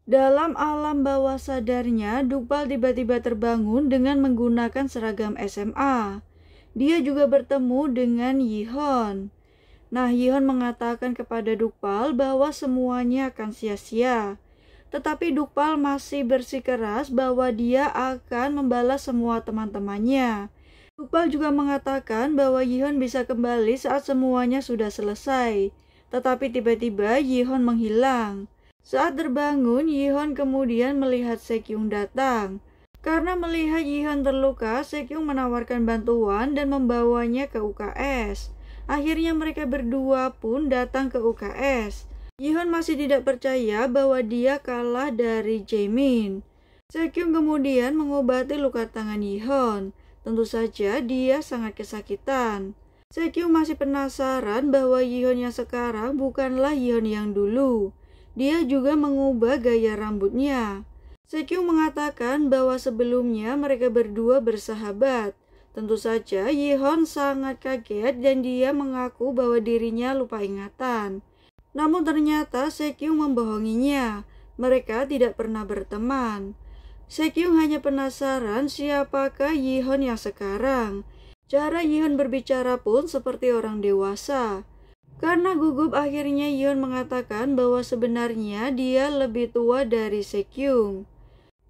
Dalam alam bawah sadarnya, Dukpal tiba-tiba terbangun dengan menggunakan seragam SMA. Dia juga bertemu dengan Yihon. Nah, Yihon mengatakan kepada Dukpal bahwa semuanya akan sia-sia. Tetapi Dukpal masih bersikeras bahwa dia akan membalas semua teman-temannya. Dukpal juga mengatakan bahwa Yihon bisa kembali saat semuanya sudah selesai. Tetapi tiba-tiba Yihon menghilang. Saat terbangun, Yihon kemudian melihat Sekyung datang. Karena melihat Yihon terluka, Sekyung menawarkan bantuan dan membawanya ke UKS. Akhirnya mereka berdua pun datang ke UKS. Yihon masih tidak percaya bahwa dia kalah dari Jaemin. Sekyung kemudian mengobati luka tangan Yihon. Tentu saja dia sangat kesakitan. Sekyung masih penasaran bahwa Yihon yang sekarang bukanlah Yihon yang dulu. Dia juga mengubah gaya rambutnya. Sekyung mengatakan bahwa sebelumnya mereka berdua bersahabat. Tentu saja Yihon sangat kaget dan dia mengaku bahwa dirinya lupa ingatan. Namun ternyata Sekyung membohonginya. Mereka tidak pernah berteman. Sekyung hanya penasaran siapakah Yihon yang sekarang. Cara Yihon berbicara pun seperti orang dewasa. Karena gugup, akhirnya Yihon mengatakan bahwa sebenarnya dia lebih tua dari Sekyung.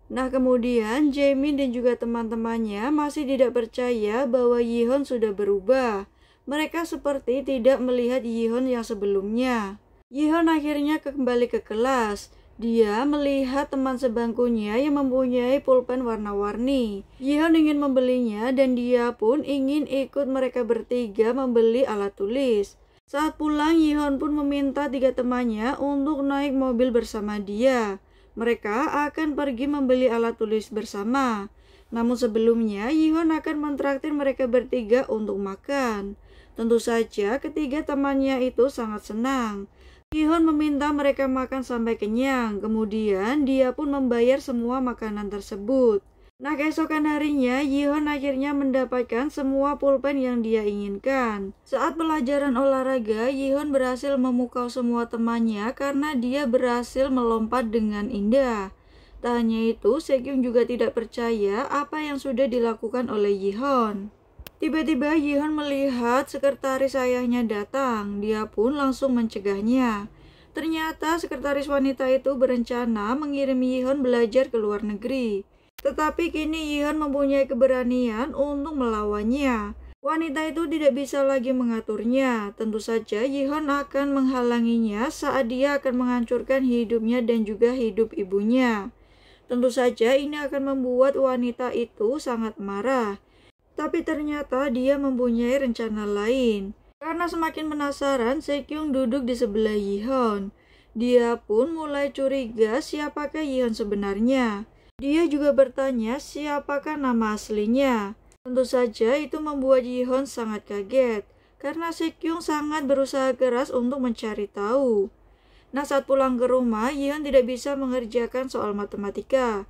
Nah, kemudian Jaemin dan juga teman-temannya masih tidak percaya bahwa Yihon sudah berubah. Mereka seperti tidak melihat Yihon yang sebelumnya. Yihon akhirnya kembali ke kelas. Dia melihat teman sebangkunya yang mempunyai pulpen warna-warni. Yihon ingin membelinya dan dia pun ingin ikut mereka bertiga membeli alat tulis. Saat pulang, Yihon pun meminta 3 temannya untuk naik mobil bersama dia. Mereka akan pergi membeli alat tulis bersama. Namun sebelumnya, Yihon akan mentraktir mereka bertiga untuk makan. Tentu saja ketiga temannya itu sangat senang. Yihon meminta mereka makan sampai kenyang. Kemudian dia pun membayar semua makanan tersebut. Nah, keesokan harinya, Yihon akhirnya mendapatkan semua pulpen yang dia inginkan. Saat pelajaran olahraga, Yihon berhasil memukau semua temannya karena dia berhasil melompat dengan indah. Tak hanya itu, Sekyung juga tidak percaya apa yang sudah dilakukan oleh Yihon. Tiba-tiba Yihon melihat sekretaris ayahnya datang. Dia pun langsung mencegahnya. Ternyata sekretaris wanita itu berencana mengirim Yihon belajar ke luar negeri. Tetapi kini Yihon mempunyai keberanian untuk melawannya. Wanita itu tidak bisa lagi mengaturnya. Tentu saja Yihon akan menghalanginya saat dia akan menghancurkan hidupnya dan juga hidup ibunya. Tentu saja ini akan membuat wanita itu sangat marah. Tapi ternyata dia mempunyai rencana lain. Karena semakin penasaran, Sekyung duduk di sebelah Yihon. Dia pun mulai curiga siapakah Yihon sebenarnya. Dia juga bertanya siapakah nama aslinya. Tentu saja itu membuat Yihon sangat kaget, karena Sekyung sangat berusaha keras untuk mencari tahu. Nah, saat pulang ke rumah, Yihon tidak bisa mengerjakan soal matematika.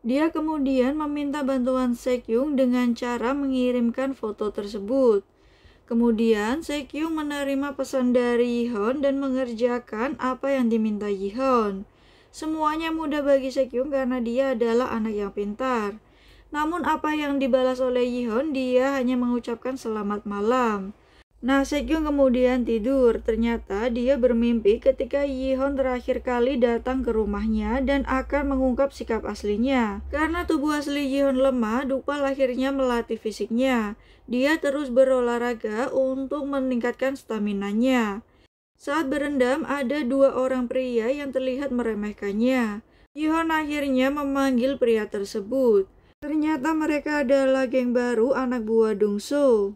Dia kemudian meminta bantuan Sekyung dengan cara mengirimkan foto tersebut. Kemudian Sekyung menerima pesan dari Yihon dan mengerjakan apa yang diminta Yihon. Semuanya mudah bagi Sekyung karena dia adalah anak yang pintar. Namun apa yang dibalas oleh Yihon, dia hanya mengucapkan selamat malam. Nah, Sekyung kemudian tidur. Ternyata dia bermimpi ketika Yihon terakhir kali datang ke rumahnya dan akan mengungkap sikap aslinya. Karena tubuh asli Yihon lemah, Dukpal akhirnya melatih fisiknya. Dia terus berolahraga untuk meningkatkan staminanya. Saat berendam, ada 2 orang pria yang terlihat meremehkannya. Yihon akhirnya memanggil pria tersebut. Ternyata mereka adalah geng baru anak buah Dongso.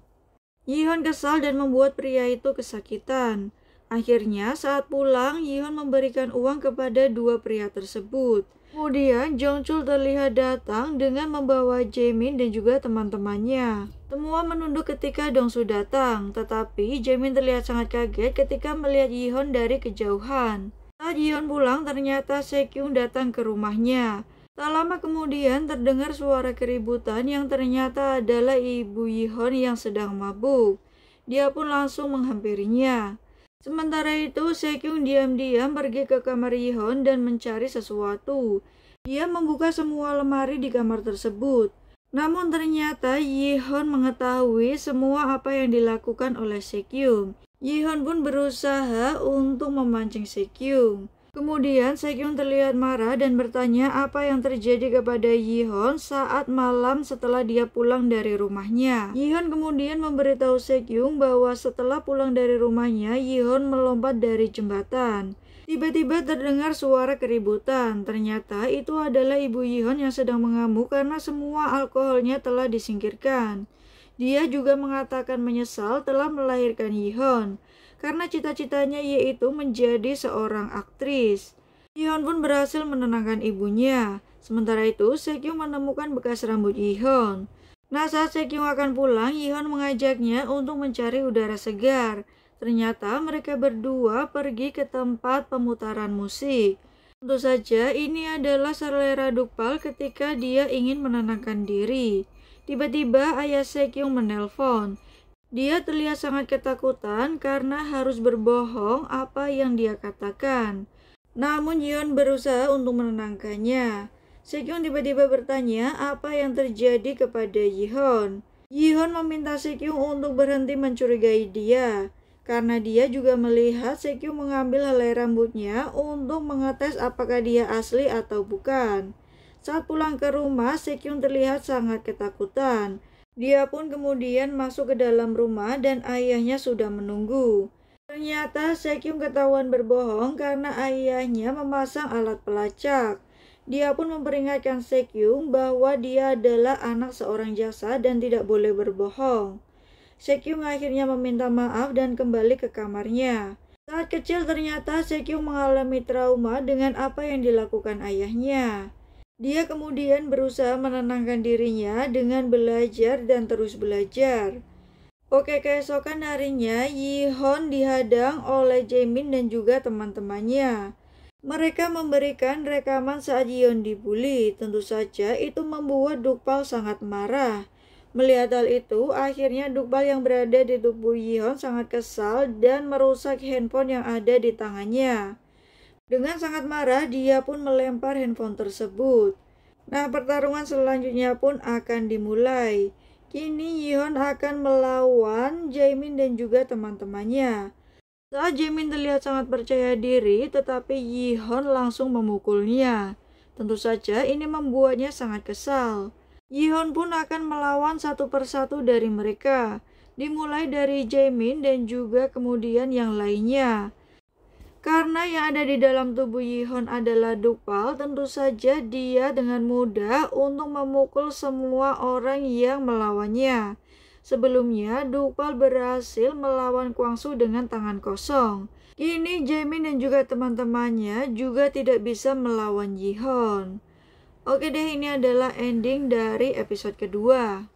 Yihon kesal dan membuat pria itu kesakitan. Akhirnya saat pulang, Yihon memberikan uang kepada 2 pria tersebut. Kemudian Jongchul terlihat datang dengan membawa Jaemin dan juga teman-temannya. Semua menunduk ketika Dongsu datang, tetapi Jaemin terlihat sangat kaget ketika melihat Yihon dari kejauhan. Saat Yihon pulang, ternyata Sekyung datang ke rumahnya. Tak lama kemudian terdengar suara keributan yang ternyata adalah ibu Yihon yang sedang mabuk. Dia pun langsung menghampirinya. Sementara itu, Sekyung diam-diam pergi ke kamar Yihon dan mencari sesuatu. Dia membuka semua lemari di kamar tersebut. Namun ternyata Yihon mengetahui semua apa yang dilakukan oleh Sekyung. Yihon pun berusaha untuk memancing Sekyung. Kemudian Sekyung terlihat marah dan bertanya apa yang terjadi kepada Yihon saat malam setelah dia pulang dari rumahnya. Yihon kemudian memberitahu Sekyung bahwa setelah pulang dari rumahnya, Yihon melompat dari jembatan. Tiba-tiba terdengar suara keributan. Ternyata itu adalah ibu Yihon yang sedang mengamuk karena semua alkoholnya telah disingkirkan. Dia juga mengatakan menyesal telah melahirkan Yihon, karena cita-citanya yaitu menjadi seorang aktris. Yihon pun berhasil menenangkan ibunya. Sementara itu, Sekyung menemukan bekas rambut Yihon. Nah, saat Sekyung akan pulang, Yihon mengajaknya untuk mencari udara segar. Ternyata mereka berdua pergi ke tempat pemutaran musik. Tentu saja ini adalah selera Dukpal ketika dia ingin menenangkan diri. Tiba-tiba ayah Sekyung menelpon. Dia terlihat sangat ketakutan karena harus berbohong apa yang dia katakan. Namun Yihon berusaha untuk menenangkannya. Sekyung tiba-tiba bertanya apa yang terjadi kepada Yihon. Yihon meminta Sekyung untuk berhenti mencurigai dia, karena dia juga melihat Sekyung mengambil helai rambutnya untuk mengetes apakah dia asli atau bukan. Saat pulang ke rumah, Sekyung terlihat sangat ketakutan. Dia pun kemudian masuk ke dalam rumah dan ayahnya sudah menunggu. Ternyata Sekyung ketahuan berbohong karena ayahnya memasang alat pelacak. Dia pun memperingatkan Sekyung bahwa dia adalah anak seorang jaksa dan tidak boleh berbohong. Sekyung akhirnya meminta maaf dan kembali ke kamarnya. Saat kecil ternyata Sekyung mengalami trauma dengan apa yang dilakukan ayahnya. Dia kemudian berusaha menenangkan dirinya dengan belajar dan terus belajar. Oke, keesokan harinya Yihon dihadang oleh Jaemin dan juga teman-temannya. Mereka memberikan rekaman saat Yihon dibully. Tentu saja itu membuat Dukpal sangat marah. Melihat hal itu, akhirnya Dukpal yang berada di tubuh Yihon sangat kesal dan merusak handphone yang ada di tangannya. Dengan sangat marah, dia pun melempar handphone tersebut. Nah, pertarungan selanjutnya pun akan dimulai. Kini Yihon akan melawan Jaemin dan juga teman-temannya. Saat Jaemin terlihat sangat percaya diri, tetapi Yihon langsung memukulnya. Tentu saja ini membuatnya sangat kesal. Yihon pun akan melawan satu persatu dari mereka, dimulai dari Jaemin dan juga kemudian yang lainnya. Karena yang ada di dalam tubuh Yihon adalah Dukpal, tentu saja dia dengan mudah untuk memukul semua orang yang melawannya. Sebelumnya, Dukpal berhasil melawan Kwangsu dengan tangan kosong. Kini Jaemin dan juga teman-temannya juga tidak bisa melawan Yihon. Oke deh, ini adalah ending dari episode kedua.